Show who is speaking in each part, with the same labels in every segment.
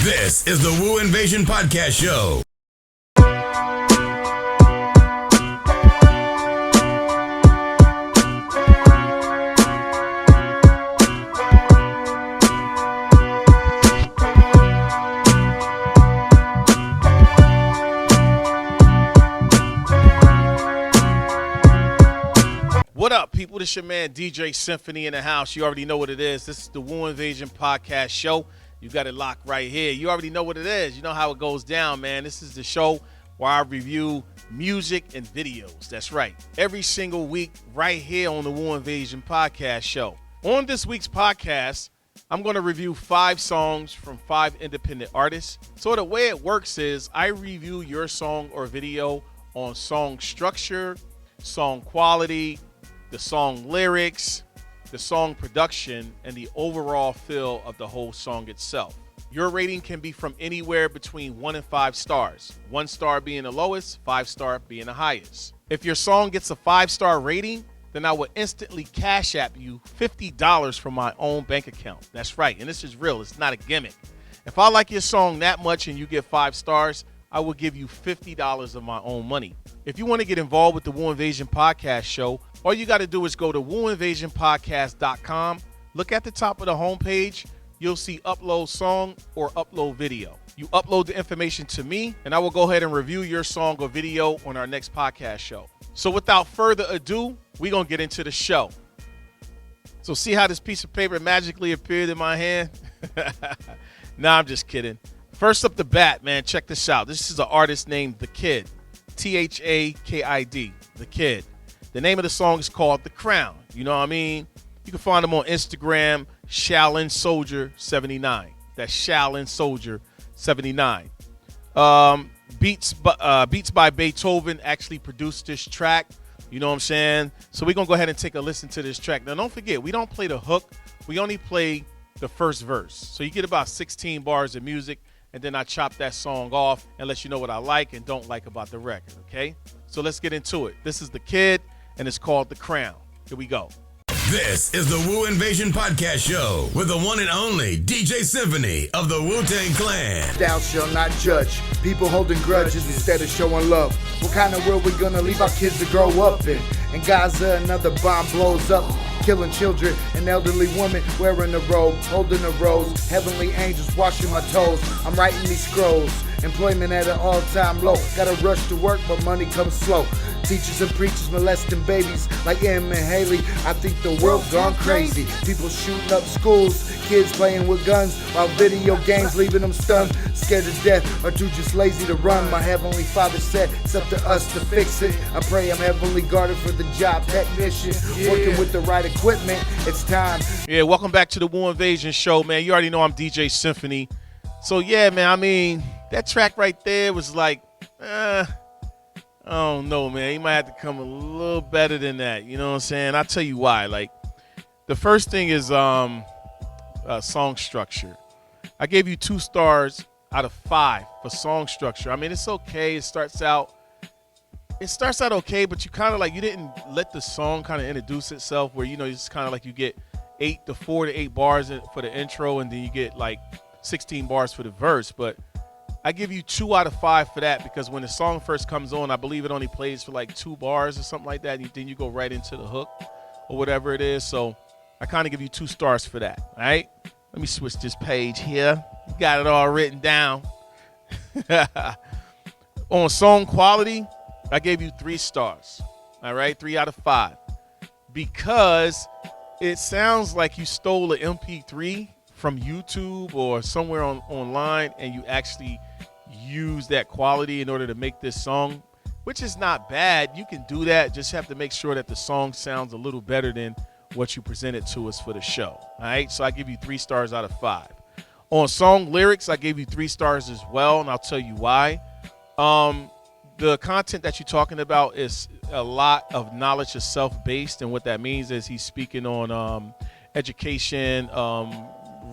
Speaker 1: This is the Woo Invasion Podcast Show.
Speaker 2: What up, people? This your man, DJ Symphony in the house. You already know what it is. This is the Woo Invasion Podcast Show. You got it locked right here. You already know what it is. You know how it goes down, man. This is the show where I review music and videos. That's right. Every single week right here on the Woo Invasion Podcast Show. On this week's podcast, I'm going to review 5 songs from 5 independent artists. So the way it works is I review your song or video on song structure, song quality, the song lyrics, the song production, and the overall feel of the whole song itself. Your rating can be from anywhere between 1 and 5 stars. 1 star being the lowest, 5 star being the highest. If your song gets a 5-star rating, then I will instantly cash app you $50 from my own bank account. That's right, and this is real. It's not a gimmick. If I like your song that much and you get 5 stars, I will give you $50 of my own money. If you want to get involved with the Woo Invasion Podcast Show, all you got to do is go to wooinvasionpodcast.com. Look at the top of the homepage. You'll see upload song or upload video. You upload the information to me, and I will go ahead and review your song or video on our next podcast show. So without further ado, we're going to get into the show. So see how this piece of paper magically appeared in my hand? Nah, I'm just kidding. First up the bat, man, check this out. This is an artist named ThaKid. ThaKid. ThaKid. The name of the song is called The Crown. You know what I mean? You can find him on Instagram, Shaolin Soldier 79. That's Shaolin Soldier 79. Beats by Beethoven actually produced this track. You know what I'm saying? So we're going to go ahead and take a listen to this track. Now, don't forget, we don't play the hook. We only play the first verse. So you get about 16 bars of music, and then I chop that song off and let you know what I like and don't like about the record, okay? So let's get into it. This is ThaKid, and it's called The Crown. Here we go.
Speaker 1: This is the Woo Invasion Podcast Show with the one and only DJ Symphony of the Wu-Tang Clan.
Speaker 3: Thou shall not judge people holding grudges instead of showing love. What kind of world we gonna leave our kids to grow up in? In Gaza, another bomb blows up, killing children and elderly women wearing a robe, holding a rose. Heavenly angels washing my toes. I'm writing these scrolls. Employment at an all-time low. Gotta rush to work, but money comes slow. Teachers and preachers molesting babies like Em and Haley. I think the world gone crazy. People shooting up schools, kids playing with guns while video games leaving them stunned, scared to death or too just lazy to run. My heavenly Father said it's up to us to fix it. I pray I'm heavenly guarded for the job technician, working with the right equipment. It's time.
Speaker 2: Yeah, welcome back to the Woo Invasion Show, man. You already know I'm DJ Symphony. So yeah, man, I mean, that track right there was like, I don't know, man. You might have to come a little better than that. You know what I'm saying? I'll tell you why. Like, the first thing is song structure. I gave you 2 stars out of 5 for song structure. I mean, it's okay. It starts out okay, but you kind of like, you didn't let the song kind of introduce itself where, you know, it's kind of like you get 4 to 8 bars for the intro, and then you get like 16 bars for the verse. But I give you 2 out of 5 for that, because when the song first comes on, I believe it only plays for like 2 bars or something like that, and then you go right into the hook or whatever it is. So I kind of give you 2 stars for that. All right, let me switch this page here. You got it all written down. On song quality, I gave you 3 stars. All right, 3 out of 5, because it sounds like you stole an MP3 from YouTube or somewhere online, and you actually use that quality in order to make this song, which is not bad. You can do that. Just have to make sure that the song sounds a little better than what you presented to us for the show. All right, so I give you 3 stars out of 5. On song lyrics, I gave you 3 stars as well, and I'll tell you why. The content that you're talking about is a lot of knowledge of self-based, and what that means is he's speaking on education,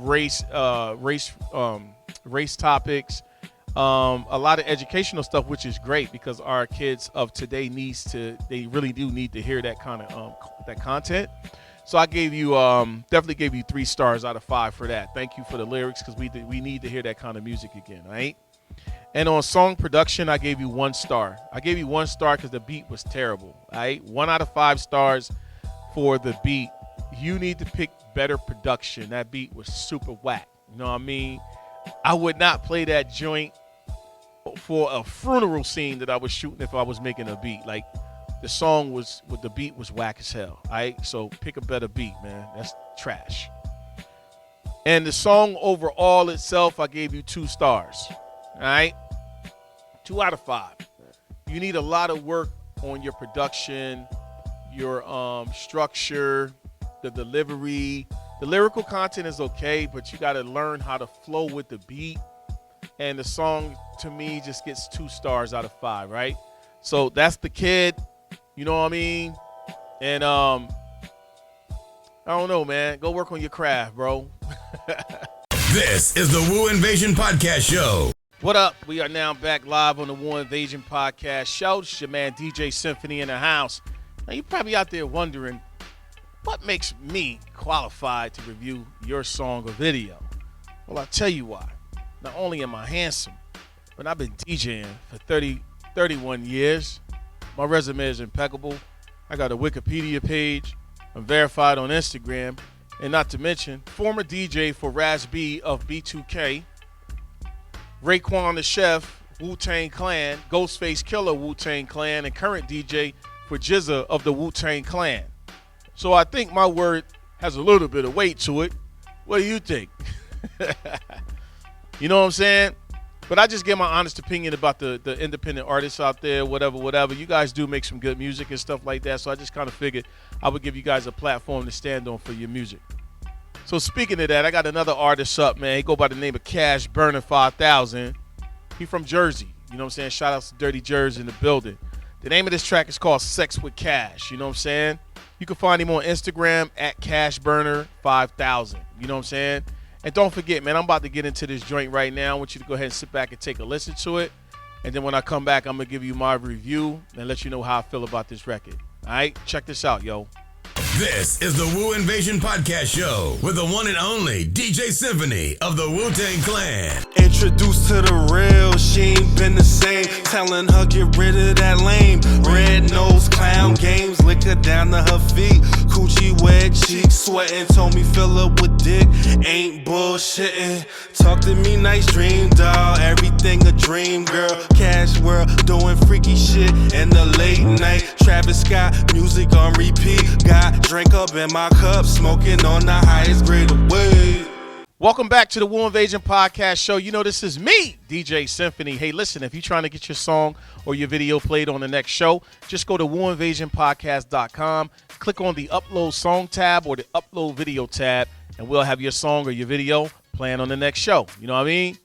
Speaker 2: race topics, a lot of educational stuff, which is great, because our kids of today they really do need to hear that kind of that content. So I gave you definitely gave you 3 stars out of 5 for that. Thank you for the lyrics because we need to hear that kind of music again, right? And on song production, I gave you 1 star. I gave you 1 star because the beat was terrible, right? 1 out of 5 stars for the beat. You need to pick better production. That beat was super whack. You know what I mean? I would not play that joint for a funeral scene that I was shooting if I was making a beat. Like, the song was, with the beat was whack as hell, all right? So pick a better beat, man. That's trash. And the song overall itself, I gave you 2 stars, all right? 2 out of 5. You need a lot of work on your production, your structure, the delivery. The lyrical content is okay, but you got to learn how to flow with the beat. And the song, to me, just gets 2 stars out of 5, right? So that's ThaKid. You know what I mean? And I don't know, man. Go work on your craft, bro.
Speaker 1: This is the Wu Invasion Podcast Show.
Speaker 2: What up? We are now back live on the Wu Invasion Podcast Show. It's your man DJ Symphony in the house. Now, you're probably out there wondering, what makes me qualified to review your song or video? Well, I'll tell you why. Not only am I handsome, but I've been DJing for 31 years. My resume is impeccable. I got a Wikipedia page. I'm verified on Instagram. And not to mention, former DJ for Raz B of B2K, Raekwon the Chef, Wu-Tang Clan, Ghostface Killer, Wu-Tang Clan, and current DJ for Jizza of the Wu-Tang Clan. So I think my word has a little bit of weight to it. What do you think? You know what I'm saying? But I just give my honest opinion about the independent artists out there, whatever. You guys do make some good music and stuff like that, so I just kind of figured I would give you guys a platform to stand on for your music. So speaking of that, I got another artist up, man. He go by the name of Cash Burner 5000. He from Jersey. You know what I'm saying? Shout out to Dirty Jersey in the building. The name of this track is called Sex with Cash. You know what I'm saying? You can find him on Instagram at CashBurner5000. You know what I'm saying? And don't forget, man, I'm about to get into this joint right now. I want you to go ahead and sit back and take a listen to it. And then when I come back, I'm going to give you my review and let you know how I feel about this record. All right? Check this out, yo.
Speaker 1: This is the Wu Invasion Podcast Show with the one and only DJ Symphony of the Wu-Tang Clan.
Speaker 4: Introduced to the real, she ain't been the same. Telling her get rid of that lame red nose clown games. Lick her down to her feet, coochie wet cheeks, sweating. Told me fill up with dick, ain't bullshitting. Talk to me, nice dream doll, everything a dream girl. Cash world doing freaky shit in the late night. Travis Scott music on repeat. Got drink up in my cup, smoking on the highest grade of weed.
Speaker 2: Welcome back to the Wu Invasion Podcast Show. You know, this is me, DJ Symphony. Hey, listen, if you're trying to get your song or your video played on the next show, just go to WuInvasionPodcast.com, click on the Upload Song tab or the Upload Video tab, and we'll have your song or your video playing on the next show. You know what I mean?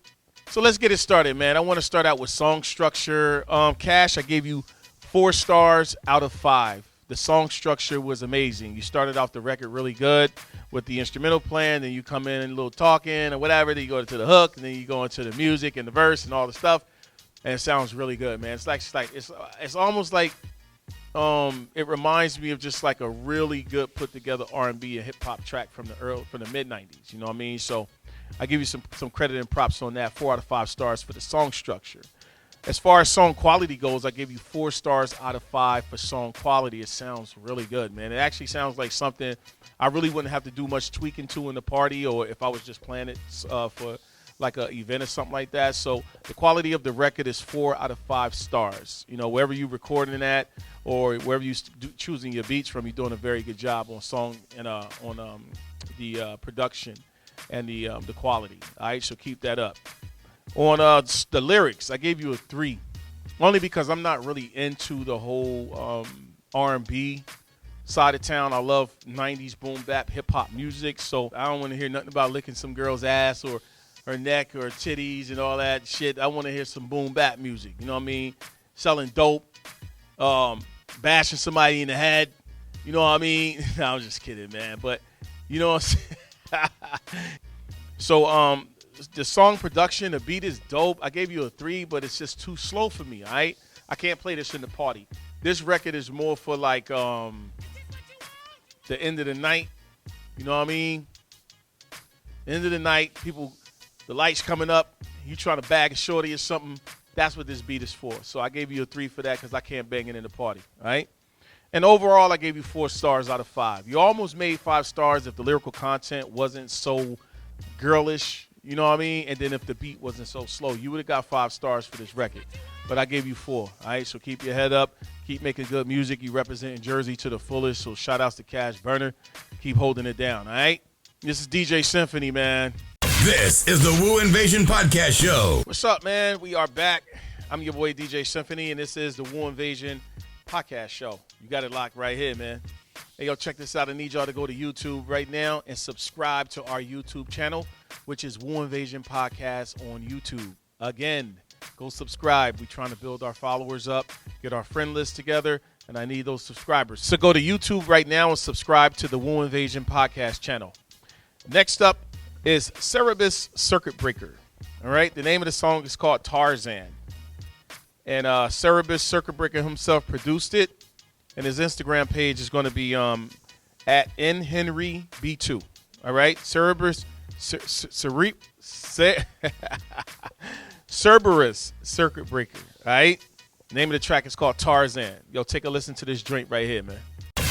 Speaker 2: So let's get it started, man. I want to start out with song structure. Cash, I gave you 4 stars out of 5. The song structure was amazing. You started off the record really good with the instrumental playing, then you come in and a little talking or whatever, then you go to the hook, and then you go into the music and the verse and all the stuff, and it sounds really good, man. It's almost like it reminds me of just like a really good put together R&B and hip hop track from the mid 90s. You know what I mean? So I give you some credit and props on that. 4 out of 5 stars for the song structure. As far as song quality goes, I give you 4 stars out of 5 for song quality. It sounds really good, man. It actually sounds like something I really wouldn't have to do much tweaking to in the party, or if I was just playing it for like an event or something like that. So the quality of the record is 4 out of 5 stars. You know, wherever you're recording at or wherever you're choosing your beats from, you're doing a very good job on song and on the production and the quality. All right, so keep that up. On the lyrics, I gave you a 3, only because I'm not really into the whole R&B side of town. I love 90s boom bap hip hop music, so I don't want to hear nothing about licking some girl's ass or her neck or titties and all that shit. I want to hear some boom bap music, you know what I mean? Selling dope, bashing somebody in the head, you know what I mean? No, I'm just kidding, man, but you know what I'm saying? So, the song production, the beat is dope. I gave you a 3, but it's just too slow for me, all right? I can't play this in the party. This record is more for like the end of the night. You know what I mean? End of the night, people, the lights coming up, you trying to bag a shorty or something. That's what this beat is for. So I gave you a 3 for that because I can't bang it in the party. All right? And overall, I gave you 4 stars out of 5. You almost made 5 stars if the lyrical content wasn't so girlish, you know what I mean? And then if the beat wasn't so slow, you would have got 5 stars for this record. But I gave you 4, all right? So keep your head up. Keep making good music. You representing Jersey to the fullest. So shout outs to Cash Burner. Keep holding it down, all right? This is DJ Symphony, man.
Speaker 1: This is the Woo Invasion Podcast Show.
Speaker 2: What's up, man? We are back. I'm your boy, DJ Symphony, and this is the Woo Invasion Podcast Show. You got it locked right here, man. Hey, yo, check this out. I need y'all to go to YouTube right now and subscribe to our YouTube channel, which is Woo Invasion Podcast on YouTube. Again, go subscribe. We're trying to build our followers up, get our friend list together, and I need those subscribers. So go to YouTube right now and subscribe to the Woo Invasion Podcast channel. Next up is Cerberus Circuitbreaker. All right, the name of the song is called Tarzan. And Cerberus Circuitbreaker himself produced it. And his Instagram page is going to be at nhenryb2. All right, Cerberus Circuitbreaker. All right, name of the track is called Tarzan. Yo, take a listen to this joint right here, man.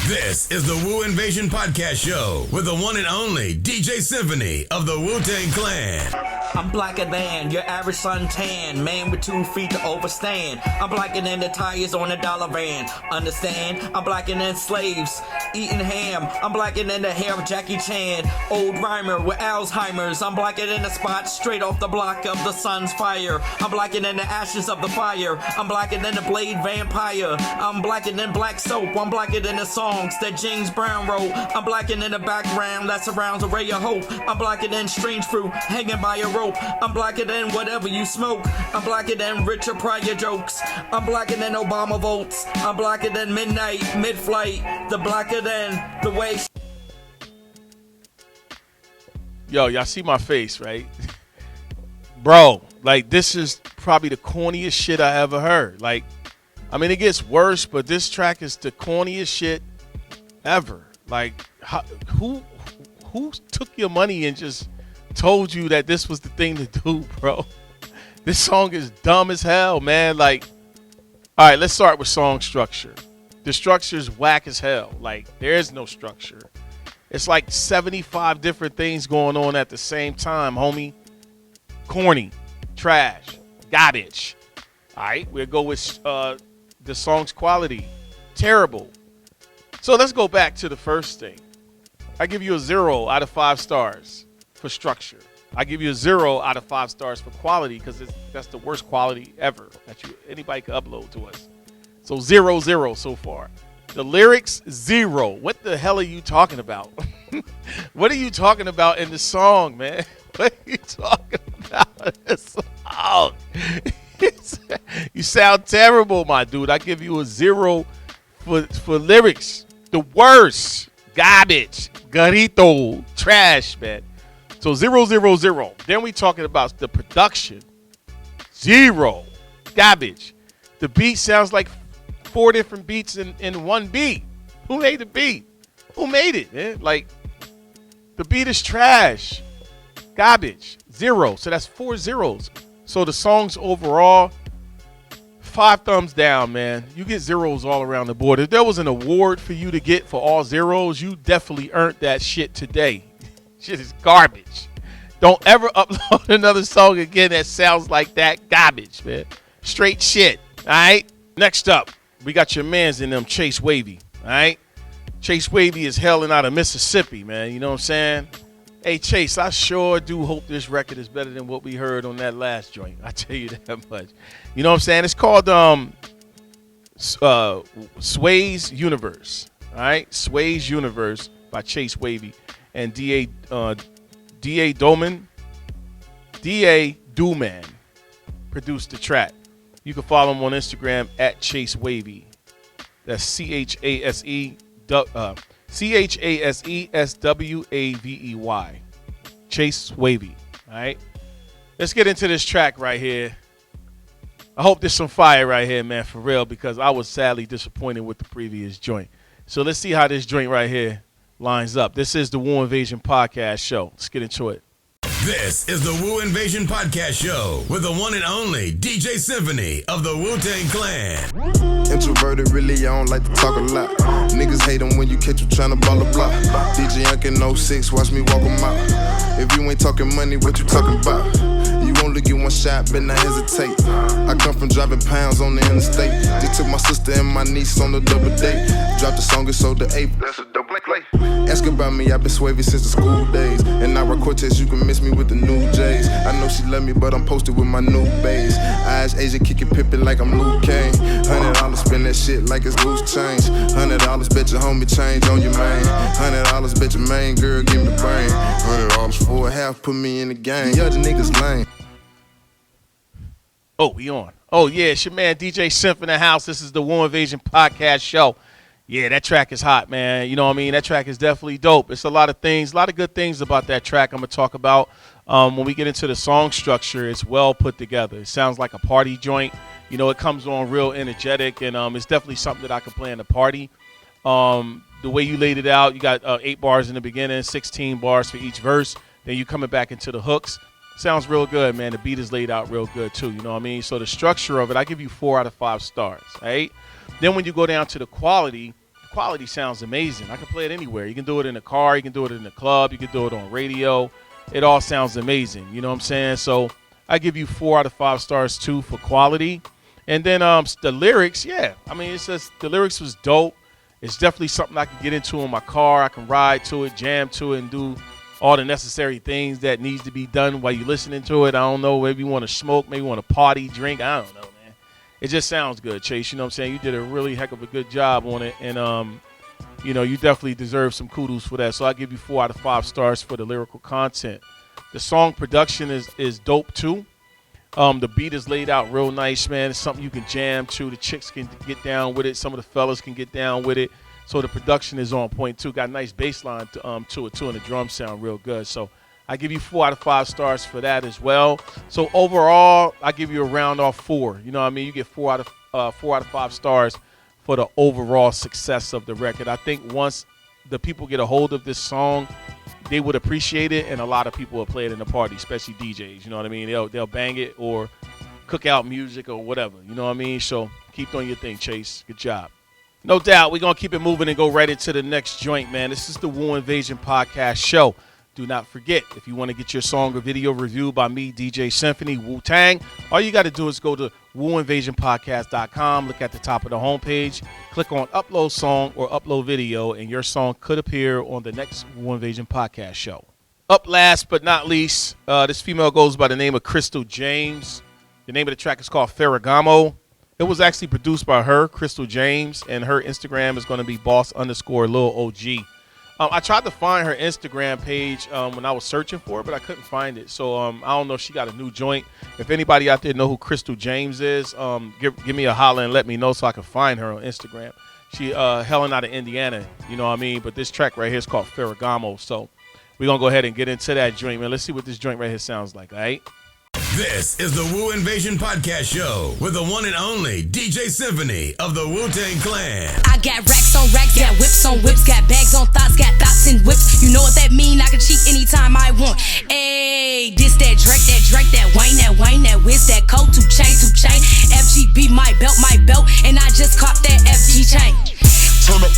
Speaker 1: This is the Woo Invasion Podcast Show with the one and only DJ Symphony of the Wu-Tang Clan.
Speaker 5: I'm blacker than your average suntan, man with 2 feet to overstand. I'm blacker than the tires on a dollar van. Understand? I'm blacker than slaves eating ham. I'm blacker than the hair of Jackie Chan. Old rhymer with Alzheimer's. I'm blacker than the spot straight off the block of the sun's fire. I'm blacker than the ashes of the fire. I'm blacker than the blade vampire. I'm blacker than black soap. I'm blacker than the songs that James Brown wrote. I'm blacker than the background that surrounds a ray of hope. I'm blacker than strange fruit hanging by a rope. I'm blacker than whatever you smoke. I'm blacker than Richard Pryor jokes. I'm blacker than Obama votes. I'm blacker than midnight, mid-flight. The blacker than the way.
Speaker 2: Yo, y'all see my face, right? Bro, like, this is probably the corniest shit I ever heard. Like, I mean, it gets worse, but this track is the corniest shit ever. Like, who took your money and just told you that this was the thing to do, bro? This song is dumb as hell, man. Like, all right, let's start with song structure. The structure is whack as hell. Like, there is no structure. It's like 75 different things going on at the same time, homie. Corny, trash, garbage. All right, we'll go with the song's quality. Terrible. So let's go back to the first thing. I give you a 0 out of 5 stars for structure. I give you a 0 out of 5 stars for quality because that's the worst quality ever that anybody could upload to us. So 0, 0 so far. The lyrics, 0. What the hell are you talking about? What are you talking about in the song, man? What are you talking about in this song? You sound terrible, my dude. I give you a 0 for lyrics. The worst. Garbage. Garito. Trash, man. So 0, 0, 0. Then we talking about the production. 0. Garbage. The beat sounds like 4 different beats in one beat. Who made the beat? Who made it, man? Like, the beat is trash. Garbage. 0. So that's 4 zeros. So the songs overall, 5 thumbs down, man. You get zeros all around the board. If there was an award for you to get for all zeros, you definitely earned that shit today. Shit is garbage. Don't ever upload another song again that sounds like that. Garbage, man. Straight shit. All right? Next up, we got your mans in them, Chase Wavey. All right? Chase Wavey is hailing out of Mississippi, man. You know what I'm saying? Hey, Chase, I sure do hope this record is better than what we heard on that last joint. I tell you that much. You know what I'm saying? It's called Sway's Universe. All right? Sway's Universe by Chase Wavey and D.A. Doman produced the track. You can follow him on Instagram at Chase Wavey. That's ChaseSwavey. Chase Wavey. All right. Let's get into this track right here. I hope there's some fire right here, man, for real, because I was sadly disappointed with the previous joint. So let's see how this joint right here lines up. This is the Wu Invasion Podcast Show. Let's get into it.
Speaker 1: This is the Wu Invasion Podcast Show with the one and only DJ Symphony of the Wu-Tang Clan.
Speaker 6: Introverted, really, I don't like to talk a lot. Niggas hate them when you catch them tryna ball a block. DJ Young in 06, watch me walk 'em out. If you ain't talking money, what you talking about? You only get one shot, better not hesitate. I come from driving pounds on the interstate. They took my sister and my niece on the double date. Dropped the song and sold the ape, that's a double play. Ask about me, I've been swavey since the school days. And now I quartets, you can miss me with the new J's. I know she love me, but I'm posted with my new bays. Eyes Asian, kicking Pippin like I'm Luke Kane. $100, spend that shit like it's loose change. $100, bet your homie change on your main. $100, bet your main girl give me the brain. $100 for a half, put me in the game. The other niggas lame.
Speaker 2: Oh, we on. Oh, yeah, it's your man DJ Symphony in the house. This is the Wu Invasion Podcast Show. Yeah, that track is hot, man. You know what I mean? That track is definitely dope. It's a lot of things, a lot of good things about that track I'm going to talk about. When we get into the song structure, it's well put together. It sounds like a party joint. You know, it comes on real energetic, and it's definitely something that I can play in the party. The way you laid it out, you got 8 bars in the beginning, 16 bars for each verse. Then you coming back into the hooks. Sounds real good, man. The beat is laid out real good, too. You know what I mean? So the structure of it, I give you 4 out of 5 stars, right? Then when you go down to the quality sounds amazing. I can play it anywhere. You can do it in the car. You can do it in the club. You can do it on radio. It all sounds amazing. You know what I'm saying? So I give you 4 out of 5 stars, too, for quality. And then the lyrics, yeah. I mean, it's just the lyrics was dope. It's definitely something I can get into in my car. I can ride to it, jam to it, and do all the necessary things that needs to be done while you're listening to it. I don't know. Maybe you want to smoke. Maybe you want to party, drink. I don't know, man. It just sounds good, Chase. You know what I'm saying? You did a really heck of a good job on it. And, you know, you definitely deserve some kudos for that. So I give you 4 out of 5 stars for the lyrical content. The song production is dope, too. The beat is laid out real nice, man. It's something you can jam to. The chicks can get down with it. Some of the fellas can get down with it. So the production is on point, too. Got a nice bass line to it, too, and the drums sound real good. So I give you 4 out of 5 stars for that as well. So overall, I give you a round off 4. You know what I mean? You get 4 out of 5 stars for the overall success of the record. I think once the people get a hold of this song, they would appreciate it, and a lot of people will play it in the party, especially DJs. You know what I mean? They'll bang it or cook out music or whatever. You know what I mean? So keep doing your thing, Chase. Good job. No doubt, we're going to keep it moving and go right into the next joint, man. This is the Wu Invasion Podcast Show. Do not forget, if you want to get your song or video reviewed by me, DJ Symphony, Wu-Tang, all you got to do is go to WuInvasionPodcast.com, look at the top of the homepage, click on Upload Song or Upload Video, and your song could appear on the next Wu Invasion Podcast Show. Up last but not least, this female goes by the name of Crystal James. The name of the track is called Ferragamo. It was actually produced by her, Crystal James, and her Instagram is going to be boss_Lil OG. I tried to find her Instagram page when I was searching for it, but I couldn't find it. So I don't know if she got a new joint. If anybody out there know who Crystal James is, give me a holler and let me know so I can find her on Instagram. She hailing out of Indiana, you know what I mean? But this track right here is called Ferragamo. So we're going to go ahead and get into that joint, man. Let's see what this joint right here sounds like, all right?
Speaker 1: This is the Wu Invasion Podcast Show with the one and only DJ Symphony of the Wu-Tang Clan.
Speaker 7: I got racks on racks, got whips on whips, got bags on thoughts, got thoughts and whips. You know what that mean? I can cheat anytime I want. Ayy, this that Drake, that wine, that whiz, that coat, 2 chain. FGB, my belt, and I just caught that FG chain. Turn up.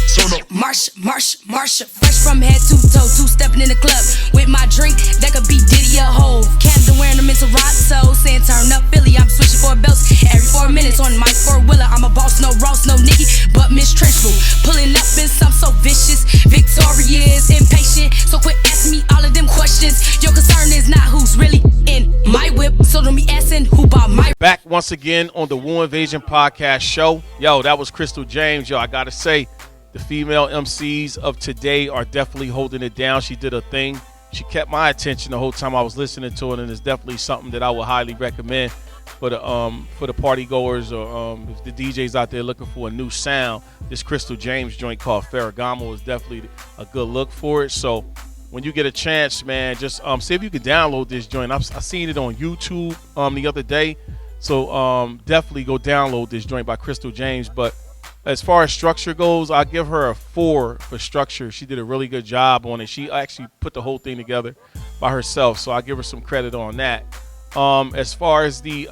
Speaker 7: Marsha, fresh from head to toe, 2-stepping in the club with my drink. That could be Diddy or Hove. Canada wearing them into Toronto, saying turn up Philly. I'm switching for belts every 4 minutes on my 4-wheeler. I'm a boss, no Ross, no Nicki, but Miss Trenchful. Pulling up in some so vicious, victorious, impatient. So quit asking me all of them questions. Your concern is not who's really in my whip, so don't be asking who bought my.
Speaker 2: Back once again on the Wu Invasion Podcast Show. Yo, that was Crystal James. Yo, I gotta say, the female MCs of today are definitely holding it down. She did a thing. She kept my attention the whole time I was listening to it, and it's definitely something that I would highly recommend for the party goers or if the DJs out there looking for a new sound. This Crystal James joint called Ferragamo is definitely a good look for it. So when you get a chance, man, just see if you can download this joint. I seen it on YouTube the other day. So definitely go download this joint by Crystal James. But As far as structure goes, I give her a 4 for structure. She did a really good job on it. She actually put the whole thing together by herself, so I give her some credit on that. As far as the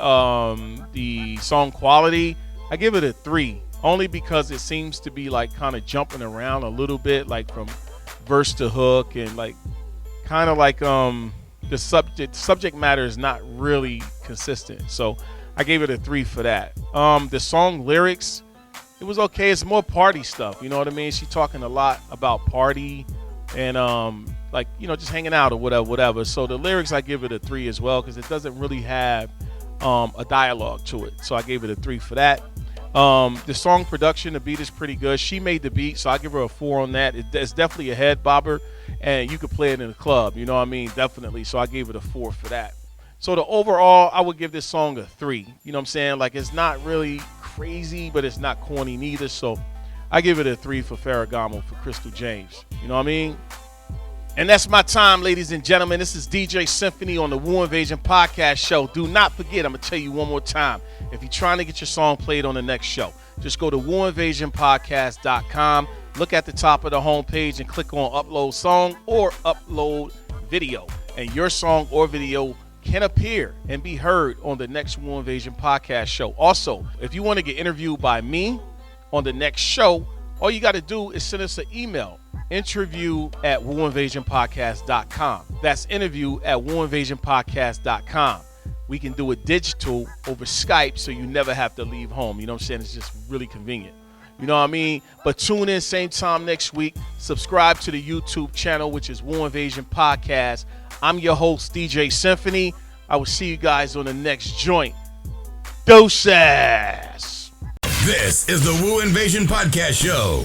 Speaker 2: song quality, I give it a 3, only because it seems to be like kind of jumping around a little bit, like from verse to hook, and like kind of like the subject matter is not really consistent. So I gave it a 3 for that. The song lyrics, it was okay. It's more party stuff, you know what I mean? She's talking a lot about party and like, you know, just hanging out or whatever. So the lyrics, I give it a 3 as well, because it doesn't really have a dialogue to it. So I gave it a 3 for that. The song production, the beat is pretty good. She made the beat, so I give her a 4 on that. It's definitely a head bobber, and you could play it in the club, you know what I mean? Definitely. So I gave it a 4 for that. So the overall, I would give this song a 3. You know what I'm saying? Like, it's not really crazy, but it's not corny neither. So I give it a 3 for Ferragamo for Crystal James. You know what I mean? And that's my time, ladies and gentlemen. This is DJ Symphony on the Wu Invasion Podcast Show. Do not forget, I'm going to tell you one more time, if you're trying to get your song played on the next show, just go to WuInvasionPodcast.com, look at the top of the homepage and click on Upload Song or Upload Video. And your song or video can appear and be heard on the next Wu Invasion Podcast Show. Also, if you want to get interviewed by me on the next show, all you got to do is send us an email. interview@WuInvasionPodcast.com. That's interview@WuInvasionPodcast.com. We can do it digital over Skype, so you never have to leave home. You know what I'm saying? It's just really convenient. You know what I mean? But tune in same time next week. Subscribe to the YouTube channel, which is Wu Invasion Podcast. I'm your host, DJ Symphony. I will see you guys on the next joint. Doses!
Speaker 1: This is the Wu Invasion Podcast Show